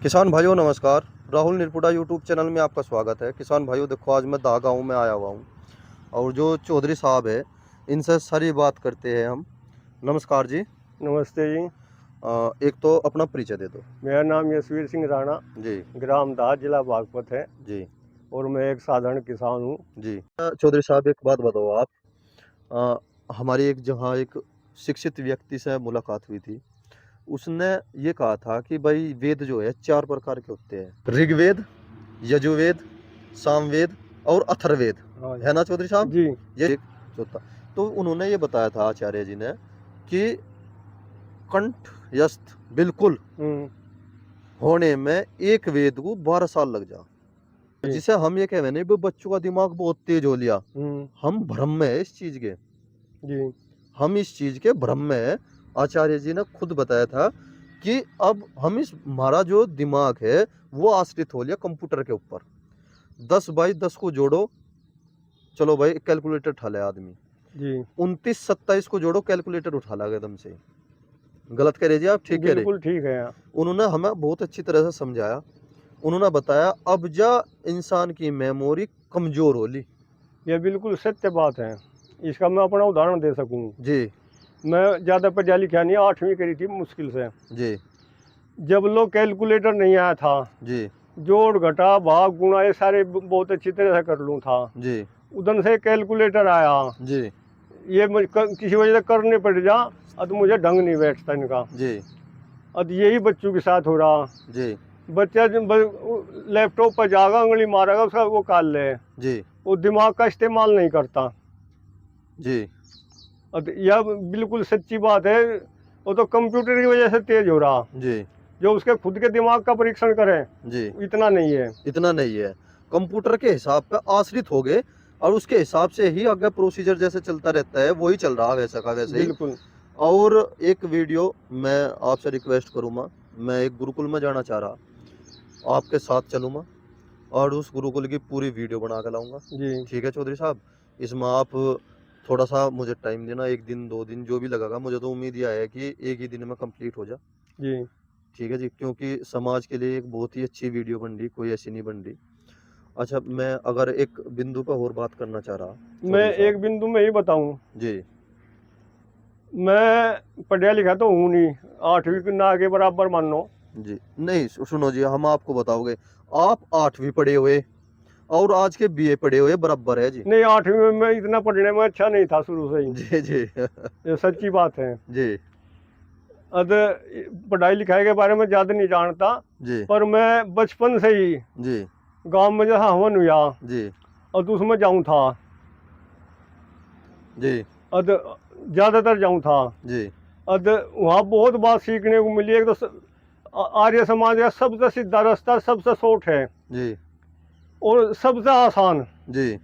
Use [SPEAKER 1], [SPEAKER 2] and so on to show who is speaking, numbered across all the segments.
[SPEAKER 1] किसान भाइयों नमस्कार। राहुल निरपुड़ा यूट्यूब चैनल में आपका स्वागत है। किसान भाइयों देखो, आज मैं दहा गाँव में आया हुआ हूँ और जो चौधरी साहब है इनसे सारी बात करते हैं हम। नमस्कार जी।
[SPEAKER 2] नमस्ते जी।
[SPEAKER 1] एक तो अपना परिचय दे दो।
[SPEAKER 2] मेरा नाम यशवीर सिंह राणा,
[SPEAKER 1] जी
[SPEAKER 2] ग्राम दाह, जिला बागपत है
[SPEAKER 1] जी
[SPEAKER 2] और मैं एक साधारण किसान हूँ।
[SPEAKER 1] जी। चौधरी साहब एक बात बताओ आप, हमारी एक जहाँ एक शिक्षित व्यक्ति से मुलाकात हुई थी, उसने ये कहा था कि भाई वेद जो है 4 प्रकार के होते हैं, ऋग्वेद, यजुर्वेद, सामवेद और अथर्ववेद,
[SPEAKER 2] हाँ
[SPEAKER 1] है ना चौधरी साहब?
[SPEAKER 2] जी।
[SPEAKER 1] ये एक चौथा। तो उन्होंने ये बताया था आचार्य जी ने कि कंठस्थ बिल्कुल होने में एक वेद को 12 साल लग जा,
[SPEAKER 2] जी।
[SPEAKER 1] जिसे हम ये कह रहे हैं बच्चों का दिमाग बहुत तेज हो लिया।
[SPEAKER 2] हम्म।
[SPEAKER 1] हम भ्रम में है इस चीज के,
[SPEAKER 2] जी
[SPEAKER 1] हम इस चीज के भ्रम में है। आचार्य जी ने खुद बताया था कि अब हम इस हमारा जो दिमाग है वो आश्रित हो लिया कंप्यूटर के ऊपर। 10 बाई 10 को जोड़ो, चलो भाई कैलकुलेटर उठा ले आदमी।
[SPEAKER 2] जी
[SPEAKER 1] 29 27 को जोड़ो, कैलकुलेटर उठा ला एकदम से। गलत कह रहे जी आप, ठीक कह रहे।
[SPEAKER 2] बिल्कुल ठीक है।
[SPEAKER 1] उन्होंने हमें बहुत अच्छी तरह से समझाया। उन्होंने बताया अब जा इंसान की मेमोरी कमजोर होली।
[SPEAKER 2] ये बिल्कुल सत्य बात है। इसका मैं अपना उदाहरण दे सकूँ।
[SPEAKER 1] जी
[SPEAKER 2] मैं ज़्यादा पढ़ा लिखा नहीं, 8वीं करी थी मुश्किल से।
[SPEAKER 1] जी
[SPEAKER 2] जब लोग कैलकुलेटर नहीं आया था,
[SPEAKER 1] जी
[SPEAKER 2] जोड़ घटा भाग गुणा ये सारे बहुत अच्छी तरह से कर लूँ था।
[SPEAKER 1] जी
[SPEAKER 2] उधर से कैलकुलेटर आया,
[SPEAKER 1] जी
[SPEAKER 2] ये किसी वजह से करने पड़ जा, अब मुझे ढंग नहीं बैठता इनका।
[SPEAKER 1] जी
[SPEAKER 2] अब यही बच्चों के साथ हो रहा।
[SPEAKER 1] जी
[SPEAKER 2] बच्चा लैपटॉप पर जाएगा, उंगली मारेगा, उसका वो काल ले,
[SPEAKER 1] जी
[SPEAKER 2] वो दिमाग का इस्तेमाल नहीं करता।
[SPEAKER 1] जी
[SPEAKER 2] अब यह बिल्कुल सच्ची बात है। वो तो कंप्यूटर की वजह से तेज हो रहा।
[SPEAKER 1] जी
[SPEAKER 2] जो उसके खुद के दिमाग का परीक्षण करें
[SPEAKER 1] जी
[SPEAKER 2] इतना नहीं है।
[SPEAKER 1] इतना नहीं है। कंप्यूटर के हिसाब पे आश्रित हो गए और उसके हिसाब से ही आगे प्रोसीजर जैसे चलता रहता है वही चल रहा वैसा का वैसे ही।
[SPEAKER 2] बिल्कुल।
[SPEAKER 1] और एक वीडियो मैं आपसे रिक्वेस्ट करूँगा, मैं एक गुरुकुल में जाना चाह रहा, आपके साथ चलूँगा और उस गुरुकुल की पूरी वीडियो बना के लाऊंगा।
[SPEAKER 2] जी
[SPEAKER 1] ठीक है चौधरी साहब, इसमें आप थोड़ा सा मुझे टाइम देना, 1 दिन 2 दिन जो भी लगेगा। मुझे तो उम्मीद यह है कि एक ही दिन में कंप्लीट हो जा।
[SPEAKER 2] जी।
[SPEAKER 1] ठीक है जी, क्योंकि समाज के लिए एक बहुत ही अच्छी वीडियो बन रही, कोई ऐसी नहीं बन रही। अच्छा, मैं अगर एक बिंदु पर और बात करना चाह रहा
[SPEAKER 2] मैं
[SPEAKER 1] चौधरी
[SPEAKER 2] एक
[SPEAKER 1] साहब।
[SPEAKER 2] बिंदु में ही बताऊं,
[SPEAKER 1] जी
[SPEAKER 2] मैं पढ़ा लिखा तो हूँ नहीं, 8वीं के ना के बराबर मान लो।
[SPEAKER 1] जी, नहीं सुनो जी, हम आपको बताओगे, आप 8वीं पढ़े हुए और आज के बीए पढ़े हुए बराबर है जी।
[SPEAKER 2] नहीं, 8वीं में मैं इतना पढ़ने में अच्छा नहीं था शुरू से ही।
[SPEAKER 1] जी जी
[SPEAKER 2] ये सच्ची बात है।
[SPEAKER 1] जी
[SPEAKER 2] अब पढ़ाई लिखाई के बारे में ज़्यादा नहीं जानता,
[SPEAKER 1] जी
[SPEAKER 2] पर मैं बचपन से ही
[SPEAKER 1] जी
[SPEAKER 2] गांव में जहाँ हवन हुआ
[SPEAKER 1] जी
[SPEAKER 2] और तो उसमें जाऊँ था।
[SPEAKER 1] जी
[SPEAKER 2] अद ज़्यादातर जाऊँ था।
[SPEAKER 1] जी
[SPEAKER 2] अद वहाँ बहुत बात सीखने को मिली। एक तो आर्य समाज का सबसे सीधा रास्ता सबसे शॉर्ट है
[SPEAKER 1] जी
[SPEAKER 2] और सबसे आसान।
[SPEAKER 1] जी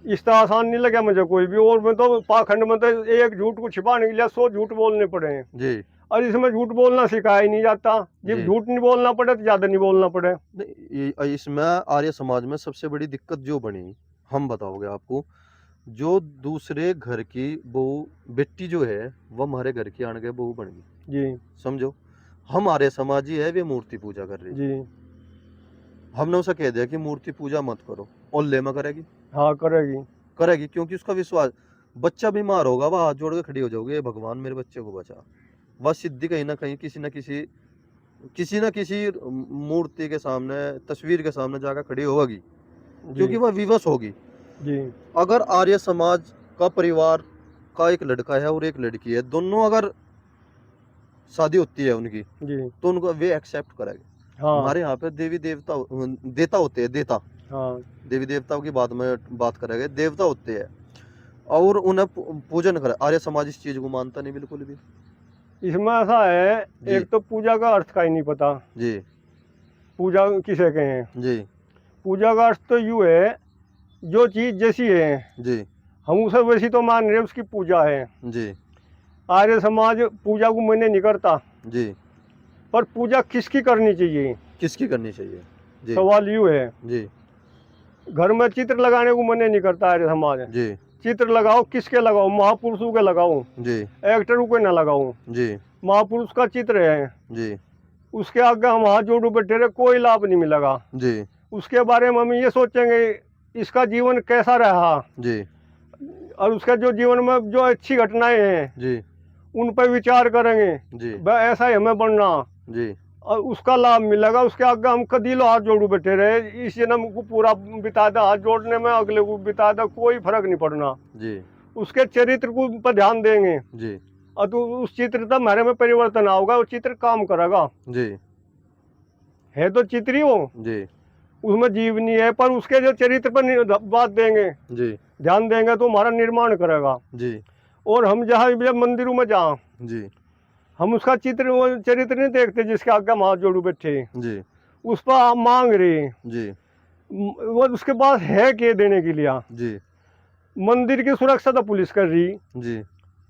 [SPEAKER 2] इससे आसान नहीं लगा मुझे कोई भी। और मैं तो पाखंड में तो एक झूठ को छिपाने के लिए 100 झूठ बोलने पड़े हैं।
[SPEAKER 1] जी
[SPEAKER 2] और इसमें झूठ बोलना सिखाया ही नहीं जाता। जब
[SPEAKER 1] जी।
[SPEAKER 2] झूठ नहीं बोलना पड़े तो ज़्यादा नहीं बोलना पड़े।
[SPEAKER 1] नहीं, इसमें आर्य समाज में सबसे बड़ी दिक्कत जो बनी, हम बताओगे आपको, जो दूसरे घर की बहू बेटी जो है वो हमारे घर की आने के बहू बन गई।
[SPEAKER 2] जी
[SPEAKER 1] समझो, हम आर्य समाजी है, वे मूर्ति पूजा कर रही।
[SPEAKER 2] जी।
[SPEAKER 1] हमने उसे कह दिया कि मूर्ति पूजा मत करो, और ले में करेगी।
[SPEAKER 2] हाँ करेगी।
[SPEAKER 1] करेगी क्योंकि उसका विश्वास, बच्चा बीमार होगा वह हाथ जोड़ के खड़ी हो जाओगे, भगवान मेरे बच्चे को बचा। वह सिद्धि कहीं ना कहीं किसी न किसी मूर्ति के सामने, तस्वीर के सामने जाकर खड़ी होगी, क्योंकि वह विवश होगी।
[SPEAKER 2] जी
[SPEAKER 1] अगर आर्य समाज का परिवार का एक लड़का है और एक लड़की है, दोनों अगर शादी होती है उनकी,
[SPEAKER 2] जी।
[SPEAKER 1] तो उनको वे एक्सेप्ट करेंगे।
[SPEAKER 2] हाँ
[SPEAKER 1] हमारे यहाँ पे देवी देवता देता होते हैं, देता,
[SPEAKER 2] हाँ।
[SPEAKER 1] देवी देवताओं की बात में बात करेंगे, देवता होते हैं और उन्हें पूजन करे। आर्य समाज इस चीज को मानता नहीं बिल्कुल भी।
[SPEAKER 2] इसमें ऐसा है,
[SPEAKER 1] जी
[SPEAKER 2] एक तो पूजा का अर्थ का ही नहीं पता।
[SPEAKER 1] जी
[SPEAKER 2] पूजा किसे कहें?
[SPEAKER 1] जी
[SPEAKER 2] पूजा का अर्थ तो यूँ है, जो चीज़ जैसी है
[SPEAKER 1] जी
[SPEAKER 2] हम उसे वैसी तो मान रहे, उसकी पूजा है।
[SPEAKER 1] जी
[SPEAKER 2] आर्य समाज पूजा को मान्य नहीं करता,
[SPEAKER 1] जी।
[SPEAKER 2] पर पूजा किसकी करनी चाहिए
[SPEAKER 1] किसकी करनी चाहिए? जी
[SPEAKER 2] सवाल यूँ है।
[SPEAKER 1] जी
[SPEAKER 2] घर में चित्र लगाने को मना नहीं करता आर्य समाज।
[SPEAKER 1] जी
[SPEAKER 2] चित्र लगाओ, किसके लगाओ? महापुरुषों के लगाओ,
[SPEAKER 1] जी
[SPEAKER 2] एक्टरों के ना लगाओ।
[SPEAKER 1] जी
[SPEAKER 2] महापुरुष का चित्र है,
[SPEAKER 1] जी
[SPEAKER 2] उसके आगे हम हाथ जोड़ू बैठे रहे, कोई लाभ नहीं मिलेगा।
[SPEAKER 1] जी,
[SPEAKER 2] उसके बारे में हम ये सोचेंगे इसका जीवन कैसा रहा,
[SPEAKER 1] जी,
[SPEAKER 2] और उसका जो जीवन में जो अच्छी घटनाएं हैं
[SPEAKER 1] जी,
[SPEAKER 2] उन पर विचार करेंगे,
[SPEAKER 1] जी,
[SPEAKER 2] भाई ऐसा ही हमें बनना,
[SPEAKER 1] जी,
[SPEAKER 2] और उसका लाभ मिलेगा। उसके आगे हम कदी लो हाथ जोड़ू बैठे रहे, इस जन्म को पूरा बिता दे हाथ जोड़ने में, अगले को बिता दे, कोई फर्क नहीं पड़ना।
[SPEAKER 1] जी,
[SPEAKER 2] उसके चरित्र को पर ध्यान देंगे,
[SPEAKER 1] जी,
[SPEAKER 2] और तो उस चित्र तक हमारे में परिवर्तन आओगा, वो चित्र काम करेगा।
[SPEAKER 1] जी,
[SPEAKER 2] है तो चित्र ही वो,
[SPEAKER 1] जी,
[SPEAKER 2] उसमें जीव नहीं है, पर उसके जो चरित्र पर बात देंगे,
[SPEAKER 1] जी,
[SPEAKER 2] ध्यान देंगे, तो हमारा निर्माण करेगा।
[SPEAKER 1] जी,
[SPEAKER 2] और हम जहाँ जब मंदिरों में जाएं,
[SPEAKER 1] जी,
[SPEAKER 2] हम उसका चित्र वो चरित्र नहीं देखते जिसके आगे हम हाथ जोड़ू बैठे,
[SPEAKER 1] जी,
[SPEAKER 2] उस पर आप मांग रहे,
[SPEAKER 1] जी,
[SPEAKER 2] वो उसके पास है के देने के लिए।
[SPEAKER 1] जी,
[SPEAKER 2] मंदिर की सुरक्षा तो पुलिस कर रही,
[SPEAKER 1] जी,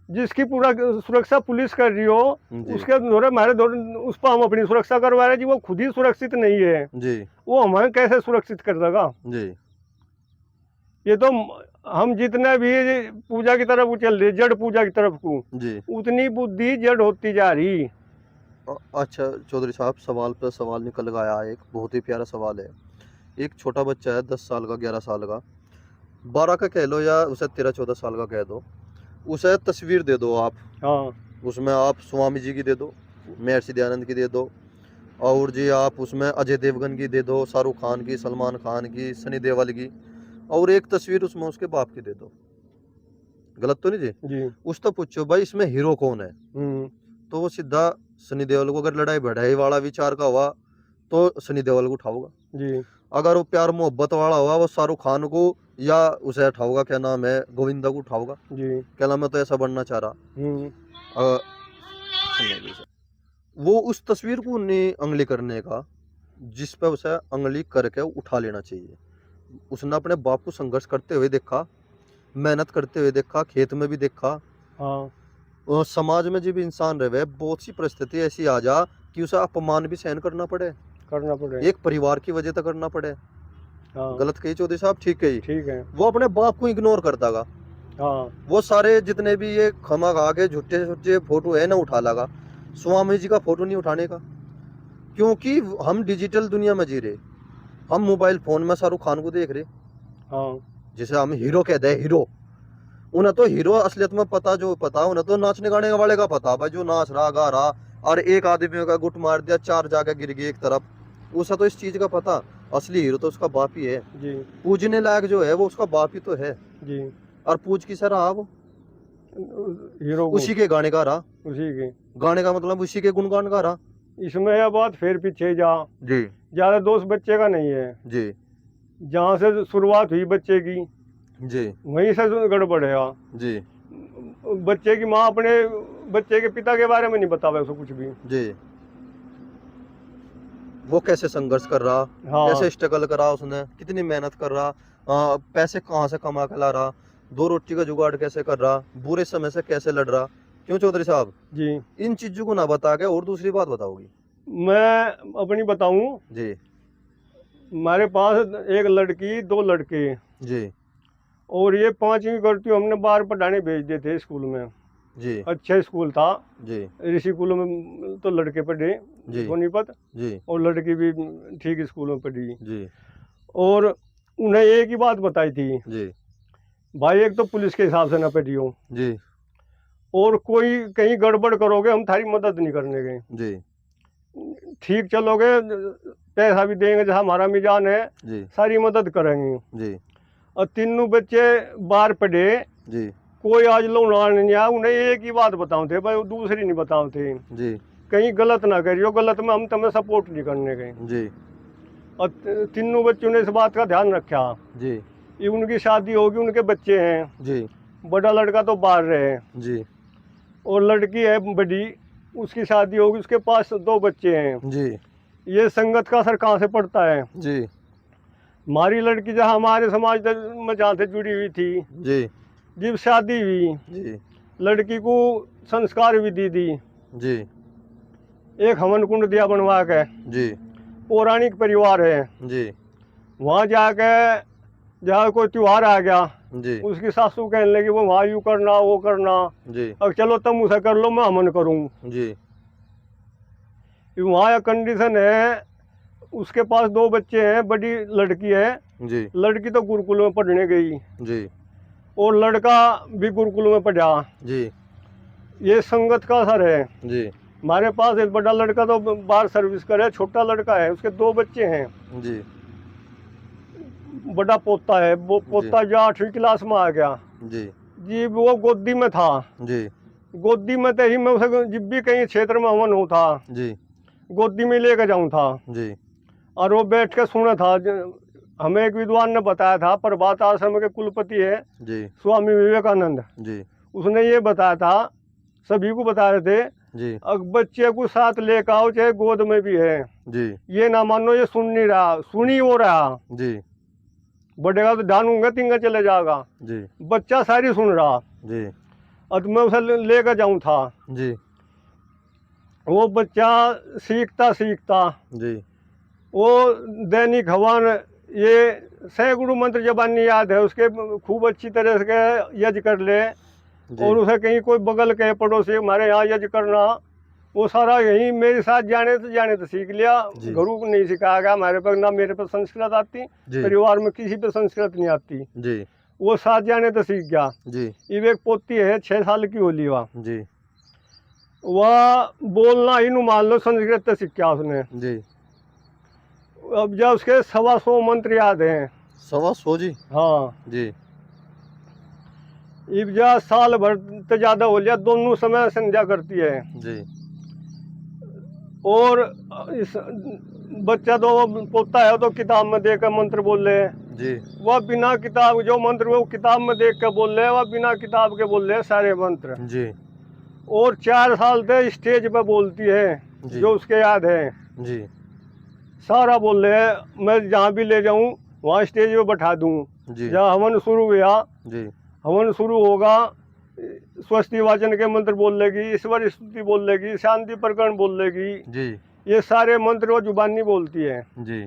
[SPEAKER 2] जिसकी पूरा सुरक्षा पुलिस कर रही हो,
[SPEAKER 1] जी,
[SPEAKER 2] उसके दौरे हमारे दौरे उस पर हम अपनी सुरक्षा करवा रहे हैं जी, वो खुद ही सुरक्षित नहीं है,
[SPEAKER 1] जी,
[SPEAKER 2] वो हमें कैसे सुरक्षित कर देगा।
[SPEAKER 1] जी,
[SPEAKER 2] ये तो हम जितने भी पूजा की तरफ चल रहे, जड़ पूजा की तरफ को,
[SPEAKER 1] जी।
[SPEAKER 2] उतनी बुद्धि जड़ होती जा रही।
[SPEAKER 1] अच्छा चौधरी साहब, सवाल पे सवाल निकल गया, एक बहुत ही प्यारा सवाल है। एक छोटा बच्चा है 10 साल का, 11 साल का, 12 का कह लो, या उसे 13-14 साल का कह दो, उसे तस्वीर दे दो आप,
[SPEAKER 2] हाँ,
[SPEAKER 1] उसमें आप स्वामी जी की दे दो, महर्षि दयानंद की दे दो, और जी आप उसमें अजय देवगन की दे दो, शाहरुख खान की, सलमान खान की, सनी देओल की, और एक तस्वीर उसमें उसके बाप की दे दो। गलत तो नहीं जी?
[SPEAKER 2] जी,
[SPEAKER 1] उससे पूछो भाई इसमें हीरो कौन है? तो वो सीधा सनी देओल को, अगर लड़ाई बढ़ाई वाला विचार का हुआ तो सनी देओल को उठाऊगा।
[SPEAKER 2] जी,
[SPEAKER 1] अगर वो प्यार मोहब्बत वाला हुआ वो शाहरुख खान को, या उसे उठाऊगा, क्या नाम है, गोविंदा को उठाऊगा।
[SPEAKER 2] जी,
[SPEAKER 1] क्या नाम, मैं तो ऐसा बनना चाह रहा।
[SPEAKER 2] हम्म,
[SPEAKER 1] सुनिए जी सर। वो उस तस्वीर को नहीं अंगली करने का जिस पे उसे अंगली करके उठा लेना चाहिए। उसने अपने बाप को संघर्ष करते हुए देखा, मेहनत करते हुए देखा, खेत में भी देखा,
[SPEAKER 2] हाँ,
[SPEAKER 1] और समाज में जब इंसान रहे बहुत सी परिस्थिति ऐसी आ जा कि उसे अपमान भी सहन करना पड़े,
[SPEAKER 2] करना पड़े,
[SPEAKER 1] एक परिवार की वजह से करना पड़े।
[SPEAKER 2] हाँ,
[SPEAKER 1] गलत कही चौधरी साहब, ठीक कही।
[SPEAKER 2] ठीक है,
[SPEAKER 1] वो अपने बाप को इग्नोर करता गा,
[SPEAKER 2] हाँ,
[SPEAKER 1] वो सारे जितने भी ये खमा खा के झूठे झूठे फोटो है ना उठा लगा, स्वामी जी का फोटो नहीं उठाने का, क्योंकि हम डिजिटल दुनिया में जी रहे, हम मोबाइल फोन में शाहरुख खान को देख रहे,
[SPEAKER 2] हाँ,
[SPEAKER 1] जिसे हम हीरो कहते हैं, हीरो। उन्हें तो हीरो असलियत में पता, जो पता उन्हें तो नाचने गाने वाले का पता, भाई जो नाच रहा गा रहा, और एक आदमी का गुट मार दिया, 4 जाके गिर गई एक तरफ, उसे तो इस चीज का पता। असली हीरो तो उसका बाप ही है,
[SPEAKER 2] जी,
[SPEAKER 1] पूजने लायक जो है वो उसका बाप ही तो है।
[SPEAKER 2] जी,
[SPEAKER 1] और पूज की सर रहा वो,
[SPEAKER 2] हीरो को,
[SPEAKER 1] उसी के गाने गा रहा,
[SPEAKER 2] उसी के।
[SPEAKER 1] गाने का मतलब उसी के गुणगान गा रहा।
[SPEAKER 2] इसमें यह बात फिर पीछे जा,
[SPEAKER 1] जी,
[SPEAKER 2] ज्यादा दोष बच्चे का नहीं है,
[SPEAKER 1] जी,
[SPEAKER 2] जहाँ से शुरुआत हुई बच्चे की
[SPEAKER 1] जी,
[SPEAKER 2] वहीं से गड़बड़ है।
[SPEAKER 1] जी,
[SPEAKER 2] बच्चे की माँ अपने बच्चे के पिता के बारे में नहीं बतावे उसको कुछ भी।
[SPEAKER 1] जी, वो कैसे संघर्ष कर रहा,
[SPEAKER 2] हाँ,
[SPEAKER 1] कैसे स्ट्रगल करा, उसने कितनी मेहनत कर रहा, पैसे कहाँ से कमा के ला रहा, 2 रोटी का जुगाड़ कैसे कर रहा, बुरे समय से कैसे लड़ रहा। क्यों चौधरी साहब,
[SPEAKER 2] जी,
[SPEAKER 1] इन चीजों को ना बता के और दूसरी बात बताओगी?
[SPEAKER 2] मैं अपनी बताऊं,
[SPEAKER 1] जी,
[SPEAKER 2] हमारे पास एक लड़की, 2 लड़के,
[SPEAKER 1] जी,
[SPEAKER 2] और ये 5वीं करती हमने बाहर पढ़ाने भेज दिए थे स्कूल में।
[SPEAKER 1] जी,
[SPEAKER 2] अच्छा स्कूल था,
[SPEAKER 1] जी,
[SPEAKER 2] ऋषि स्कूल में तो लड़के पढ़े
[SPEAKER 1] जी,
[SPEAKER 2] सोनीपत,
[SPEAKER 1] जी,
[SPEAKER 2] और लड़की भी ठीक स्कूल में पढ़ी।
[SPEAKER 1] जी,
[SPEAKER 2] और उन्हें एक ही बात बताई थी,
[SPEAKER 1] जी,
[SPEAKER 2] भाई एक तो पुलिस के हिसाब से ना पढ़ियो,
[SPEAKER 1] जी,
[SPEAKER 2] और कोई कहीं गड़बड़ करोगे हम थारी मदद नहीं करने गए।
[SPEAKER 1] जी,
[SPEAKER 2] ठीक चलोगे, पैसा भी देंगे जहाँ हमारा मिजान है,
[SPEAKER 1] जी,
[SPEAKER 2] सारी मदद करेंगे।
[SPEAKER 1] जी,
[SPEAKER 2] और तीनों बच्चे बाहर पढ़े,
[SPEAKER 1] जी,
[SPEAKER 2] कोई आज लोग नहीं आया, उन्हें एक ही बात बताओ थे भाई, वो दूसरी नहीं बताओ थे,
[SPEAKER 1] जी,
[SPEAKER 2] कहीं गलत ना करियो, गलत में हम तुम्हें सपोर्ट नहीं करने गए।
[SPEAKER 1] जी,
[SPEAKER 2] और तीनों बच्चों ने इस बात का ध्यान रखा।
[SPEAKER 1] जी,
[SPEAKER 2] ये उनकी शादी होगी, उनके बच्चे हैं,
[SPEAKER 1] जी,
[SPEAKER 2] बड़ा लड़का तो बाहर रहे,
[SPEAKER 1] जी,
[SPEAKER 2] और लड़की है बड़ी, उसकी शादी होगी, उसके पास 2 बच्चे हैं।
[SPEAKER 1] जी,
[SPEAKER 2] ये संगत का असर कहाँ से पड़ता है।
[SPEAKER 1] जी,
[SPEAKER 2] हमारी लड़की जहाँ हमारे समाज में जहाँ से जुड़ी हुई थी,
[SPEAKER 1] जी,
[SPEAKER 2] जब शादी हुई,
[SPEAKER 1] जी,
[SPEAKER 2] लड़की को संस्कार विधि दी,
[SPEAKER 1] जी,
[SPEAKER 2] एक हवन कुंड दिया बनवा के,
[SPEAKER 1] जी,
[SPEAKER 2] पौराणिक परिवार है,
[SPEAKER 1] जी,
[SPEAKER 2] वहाँ जाके जहाँ कोई त्योहार आ गया,
[SPEAKER 1] जी,
[SPEAKER 2] उसकी सासू कहने लगी वो वहाँ यूँ करना वो करना,
[SPEAKER 1] जी,
[SPEAKER 2] अब चलो तुम उसे कर लो, मैं हमन करूँ।
[SPEAKER 1] जी,
[SPEAKER 2] वहाँ कंडीशन है, उसके पास 2 बच्चे हैं, बड़ी लड़की है,
[SPEAKER 1] जी
[SPEAKER 2] लड़की तो गुरुकुल में पढ़ने गई
[SPEAKER 1] जी
[SPEAKER 2] और लड़का भी गुरुकुल में पढ़ा।
[SPEAKER 1] जी
[SPEAKER 2] ये संगत का असर है।
[SPEAKER 1] जी
[SPEAKER 2] हमारे पास एक बड़ा लड़का तो बाहर सर्विस करे, छोटा लड़का है, उसके 2 बच्चे हैं,
[SPEAKER 1] जी
[SPEAKER 2] बड़ा पोता है, वो
[SPEAKER 1] जी
[SPEAKER 2] पोता जो 8वीं क्लास में आ गया
[SPEAKER 1] जी
[SPEAKER 2] जी, वो गोदी में था।
[SPEAKER 1] जी
[SPEAKER 2] गोदी में तो ही मैं उसे जब भी कहीं क्षेत्र में हवन होता,
[SPEAKER 1] जी
[SPEAKER 2] गोदी में लेकर जाऊं था
[SPEAKER 1] जी
[SPEAKER 2] और वो बैठ के सुना था। हमें एक विद्वान ने बताया था, प्रभात आश्रम के कुलपति है
[SPEAKER 1] जी
[SPEAKER 2] स्वामी विवेकानंद,
[SPEAKER 1] जी
[SPEAKER 2] उसने ये बताया था, सभी को बता रहे थे,
[SPEAKER 1] जी
[SPEAKER 2] अब बच्चे को साथ लेकर आओ चाहे गोद में भी है,
[SPEAKER 1] जी
[SPEAKER 2] ये ना मानो ये सुन नहीं रहा, सुनी हो रहा,
[SPEAKER 1] जी
[SPEAKER 2] बढ़ेगा तो डानूंगा तिंगा चले जाएगा,
[SPEAKER 1] जी
[SPEAKER 2] बच्चा सारी सुन रहा।
[SPEAKER 1] जी
[SPEAKER 2] अब मैं उसे लेकर जाऊं था,
[SPEAKER 1] जी
[SPEAKER 2] वो बच्चा सीखता सीखता
[SPEAKER 1] जी
[SPEAKER 2] वो दैनिक हवन, ये सैकड़ों मंत्र जबानी याद है उसके, खूब अच्छी तरह से यज कर ले।
[SPEAKER 1] जी
[SPEAKER 2] और उसे कहीं कोई बगल के पड़ोसी हमारे यहाँ यज करना, वो सारा यहीं मेरे साथ जाने तो सीख लिया।
[SPEAKER 1] जी
[SPEAKER 2] घरों को नहीं सिखाया गया, हमारे पर ना मेरे पर संस्कृत आती,
[SPEAKER 1] जी
[SPEAKER 2] परिवार में किसी पे संस्कृत नहीं आती,
[SPEAKER 1] जी
[SPEAKER 2] वो साथ जाने तो सीख गया।
[SPEAKER 1] जी
[SPEAKER 2] ये एक पोती है 6 साल की होली,
[SPEAKER 1] जी
[SPEAKER 2] वह बोलना ही नु मान लो संस्कृत तो सीख गया उसने।
[SPEAKER 1] जी
[SPEAKER 2] अब जब उसके 125 मंत्र याद हैं।
[SPEAKER 1] 125 जी
[SPEAKER 2] हाँ,
[SPEAKER 1] जी
[SPEAKER 2] अब जा साल भर तो ज्यादा हो लिया, दोनों समय संध्या करती है।
[SPEAKER 1] जी
[SPEAKER 2] और इस बच्चा तो पोता है तो किताब में देख कर मंत्र बोल रहे हैं,
[SPEAKER 1] जी
[SPEAKER 2] वह बिना किताब, जो मंत्र वो किताब में देख कर बोल रहे हैं, वह बिना किताब के बोल रहे हैं सारे मंत्र।
[SPEAKER 1] जी
[SPEAKER 2] और 4 साल से स्टेज पे बोलती है,
[SPEAKER 1] जी
[SPEAKER 2] जो उसके याद है
[SPEAKER 1] जी
[SPEAKER 2] सारा बोल रहे हैं। मैं जहाँ भी ले जाऊँ वहाँ स्टेज पे बैठा दूँ।
[SPEAKER 1] जी
[SPEAKER 2] जहाँ हवन शुरू हुआ,
[SPEAKER 1] जी
[SPEAKER 2] हवन शुरू होगा, स्वस्ति वाचन के मंत्र बोल लेगी, ईश्वर स्तुति बोल लेगी, शांति प्रकरण बोल लेगी,
[SPEAKER 1] जी
[SPEAKER 2] ये सारे मंत्र वो जुबानी बोलती है।
[SPEAKER 1] जी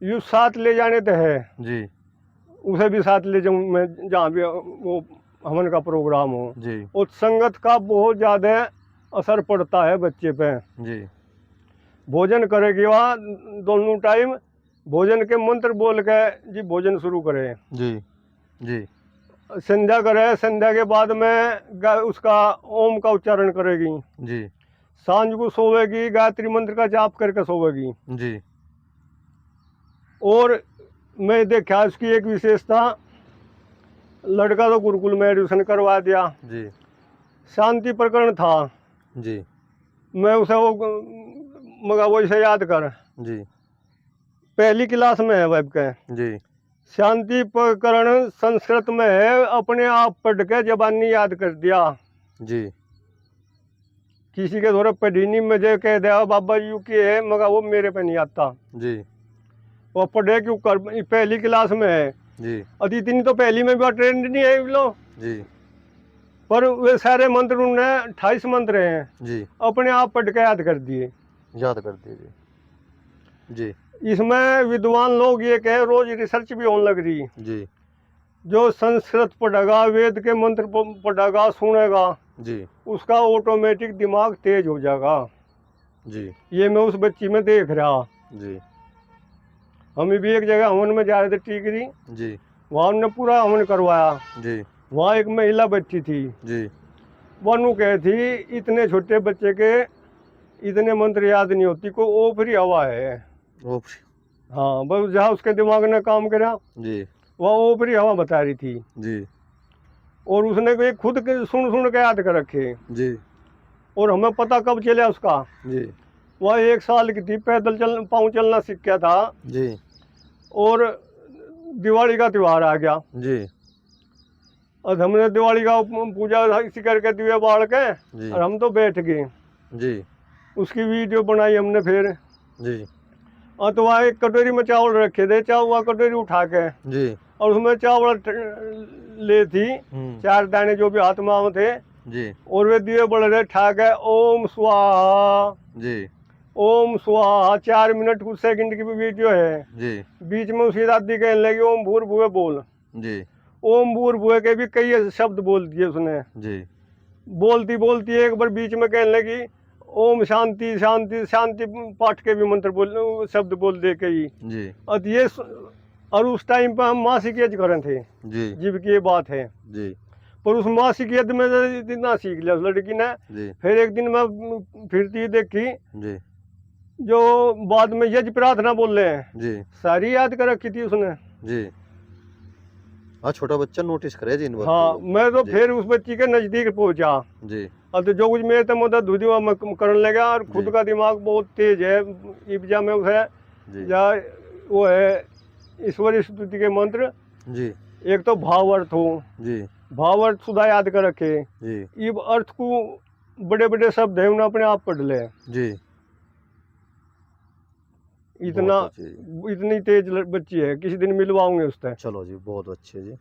[SPEAKER 2] यू साथ ले जाने तो है,
[SPEAKER 1] जी
[SPEAKER 2] उसे भी साथ ले जाऊँ मैं जहाँ भी वो हवन का प्रोग्राम हो।
[SPEAKER 1] जी
[SPEAKER 2] और संगत का बहुत ज़्यादा असर पड़ता है बच्चे पे।
[SPEAKER 1] जी
[SPEAKER 2] भोजन करेगी वहाँ दोनों टाइम, भोजन के मंत्र बोल के जी भोजन शुरू करे,
[SPEAKER 1] जी जी
[SPEAKER 2] संध्या करे, संध्या के बाद में उसका ओम का उच्चारण करेगी,
[SPEAKER 1] जी
[SPEAKER 2] सांझ को सोवेगी गायत्री मंत्र का जाप करके सोवेगी।
[SPEAKER 1] जी
[SPEAKER 2] और मैं देखा उसकी एक विशेषता, लड़का तो गुरुकुल में एडमिशन करवा दिया,
[SPEAKER 1] जी
[SPEAKER 2] शांति प्रकरण था,
[SPEAKER 1] जी
[SPEAKER 2] मैं उसे वो मगा वैसे याद कर,
[SPEAKER 1] जी
[SPEAKER 2] पहली क्लास में है वेब के,
[SPEAKER 1] जी
[SPEAKER 2] शांति प्रकरण संस्कृत में है, अपने आप पढ़ के जबानी याद कर दिया।
[SPEAKER 1] जी
[SPEAKER 2] किसी के थोड़ा पढ़ी नहीं, मुझे कह दिया बाबा जी की है, मगर वो मेरे पे नहीं आता,
[SPEAKER 1] जी
[SPEAKER 2] वो पढ़े क्यों कर, पहली क्लास में है।
[SPEAKER 1] जी
[SPEAKER 2] अति इतनी तो पहली में भी ट्रेंड नहीं है लो,
[SPEAKER 1] जी
[SPEAKER 2] पर वे सारे मंत्र उन्होंने 28 मंत्र हैं,
[SPEAKER 1] जी
[SPEAKER 2] अपने आप पढ़ के याद कर दिए।
[SPEAKER 1] याद कर दीजिए जी
[SPEAKER 2] इसमें विद्वान लोग ये कहे, रोज रिसर्च भी होने लग रही,
[SPEAKER 1] जी
[SPEAKER 2] जो संस्कृत पढ़ेगा, वेद के मंत्र पढ़ेगा, सुनेगा,
[SPEAKER 1] जी
[SPEAKER 2] उसका ऑटोमेटिक दिमाग तेज हो जाएगा।
[SPEAKER 1] जी
[SPEAKER 2] ये मैं उस बच्ची में देख रहा।
[SPEAKER 1] जी
[SPEAKER 2] हम भी एक जगह हवन में जा रहे थे टीकरी,
[SPEAKER 1] जी
[SPEAKER 2] वहाँ उन्होंने पूरा हवन करवाया।
[SPEAKER 1] जी
[SPEAKER 2] वहाँ एक महिला बैठी थी,
[SPEAKER 1] जी
[SPEAKER 2] वो नु कहे थी इतने छोटे बच्चे के इतने मंत्र याद नहीं होती, को ओपरी हवा है।
[SPEAKER 1] ओ
[SPEAKER 2] हाँ, बस जहाँ उसके दिमाग ने काम करा
[SPEAKER 1] जी
[SPEAKER 2] वह ओपरी हवा बता रही थी।
[SPEAKER 1] जी
[SPEAKER 2] और उसने कोई खुद सुन के याद कर रखे,
[SPEAKER 1] जी
[SPEAKER 2] और हमें पता कब चला उसका।
[SPEAKER 1] जी
[SPEAKER 2] वह 1 साल की थी, पैदल पाँव चलना सीख गया था,
[SPEAKER 1] जी
[SPEAKER 2] और दिवाली का त्यौहार आ गया।
[SPEAKER 1] जी
[SPEAKER 2] और हमने दिवाली का पूजा इसी करके दिए बाढ़ के,
[SPEAKER 1] जी
[SPEAKER 2] और हम तो बैठ गए,
[SPEAKER 1] जी
[SPEAKER 2] उसकी वीडियो बनाई हमने फिर।
[SPEAKER 1] जी
[SPEAKER 2] और तो वहाँ एक कटोरी में चावल रखे थे, वह कटोरी उठा के,
[SPEAKER 1] जी
[SPEAKER 2] और उसमें चावल ले थी 4 दाने जो भी हाथ में थे,
[SPEAKER 1] जी
[SPEAKER 2] और वे दिए बढ़ रहे ठा के ओम स्वाहा
[SPEAKER 1] जी
[SPEAKER 2] ओम स्वाहा। 4 मिनट कुछ सेकंड की भी वीडियो है।
[SPEAKER 1] जी
[SPEAKER 2] बीच में उसकी दादी कहने लगी ओम भूर्भुवे बोल,
[SPEAKER 1] जी
[SPEAKER 2] ओम भूर्भुवे के भी कई शब्द बोल दिए उसने।
[SPEAKER 1] जी
[SPEAKER 2] बोलती बोलती एक बार बीच में कहने लगी ओम शांति शांति शांति पाठ के भी मंत्र बोल शब्द बोल दे के ही।
[SPEAKER 1] जी
[SPEAKER 2] और और उस टाइम पर हम मासिक यज्ञ कर रहे थे,
[SPEAKER 1] जी
[SPEAKER 2] जीव की ये बात है।
[SPEAKER 1] जी
[SPEAKER 2] पर उस मासिक यज्ञ में तो इतना सीख लिया उस लड़की ने।
[SPEAKER 1] जी
[SPEAKER 2] फिर एक दिन मैं फिरती देखी,
[SPEAKER 1] जी
[SPEAKER 2] जो बाद में यज्ञ प्रार्थना बोल रहे हैं,
[SPEAKER 1] जी
[SPEAKER 2] सारी याद कर रखी थी उसने।
[SPEAKER 1] जी। हाँ, छोटा बच्चा नोटिस करे जी इन बातों
[SPEAKER 2] हाँ,
[SPEAKER 1] को।
[SPEAKER 2] मैं तो
[SPEAKER 1] जी
[SPEAKER 2] फिर उस बच्ची के नजदीक पहुंचा।
[SPEAKER 1] जी
[SPEAKER 2] अब तो जो कुछ मेरे तक मदद हुई थी वो मैं करने लगा। और खुद
[SPEAKER 1] जी
[SPEAKER 2] का दिमाग बहुत तेज है, इब्जा में है
[SPEAKER 1] जी
[SPEAKER 2] या वो है ईश्वरी स्तुति के मंत्र।
[SPEAKER 1] जी
[SPEAKER 2] एक तो भाव अर्थ हो,
[SPEAKER 1] जी
[SPEAKER 2] भाव अर्थ सुधा याद कर रखे।
[SPEAKER 1] जी
[SPEAKER 2] इब अर्थ को बड़े बड़े शब्द है उन्हें अपने आप पढ़ ले।
[SPEAKER 1] जी।
[SPEAKER 2] इतना
[SPEAKER 1] बहुत अच्छी जी।
[SPEAKER 2] इतनी तेज बच्ची है, किसी दिन मिलवाऊंगे उससे।
[SPEAKER 1] चलो जी, बहुत अच्छे जी।